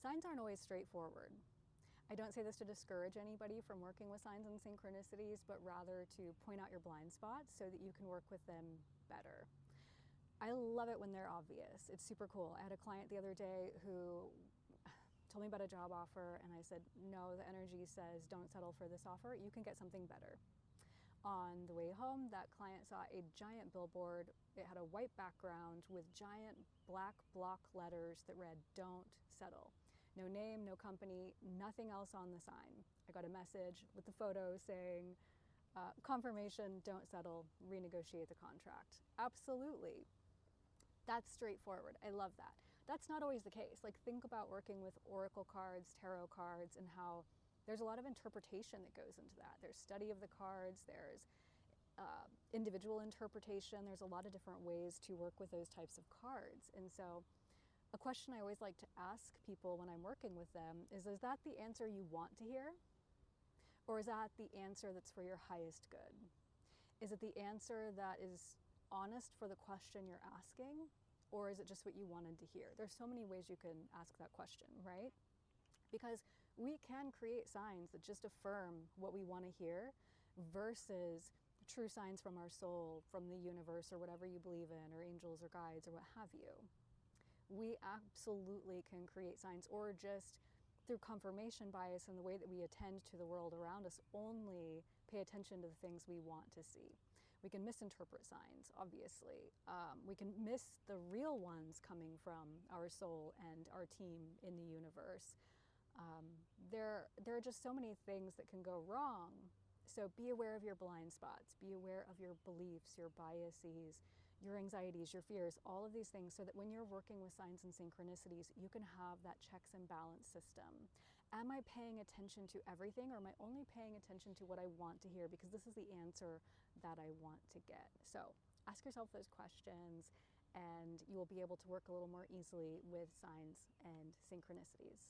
Signs aren't always straightforward. I don't say this to discourage anybody from working with signs and synchronicities, but rather to point out your blind spots so that you can work with them better. I love it when they're obvious. It's super cool. I had a client the other day who told me about a job offer, and I said, no, the energy says don't settle for this offer. You can get something better. On the way home, that client saw a giant billboard. It had a white background with giant black block letters that read, don't settle. No name, no company, nothing else on the sign. I got a message with the photo saying, confirmation, don't settle, renegotiate the contract. Absolutely. That's straightforward. I love that. That's not always the case. Like, think about working with oracle cards, tarot cards, and how there's a lot of interpretation that goes into that. There's study of the cards, there's individual interpretation, there's a lot of different ways to work with those types of cards. And so a question I always like to ask people when I'm working with them is that the answer you want to hear? Or is that the answer that's for your highest good? Is it the answer that is honest for the question you're asking? Or is it just what you wanted to hear? There's so many ways you can ask that question, right? Because we can create signs that just affirm what we want to hear versus true signs from our soul, from the universe, or whatever you believe in, or angels or guides or what have you. We absolutely can create signs, or just through confirmation bias and the way that we attend to the world around us, only pay attention to the things we want to see. We can misinterpret signs, obviously. We can miss the real ones coming from our soul and our team in the universe. There are just so many things that can go wrong. So be aware of your blind spots, be aware of your beliefs, your biases, your anxieties, your fears, all of these things, so that when you're working with signs and synchronicities, you can have that checks and balance system. Am I paying attention to everything, or am I only paying attention to what I want to hear because this is the answer that I want to get? So ask yourself those questions and you will be able to work a little more easily with signs and synchronicities.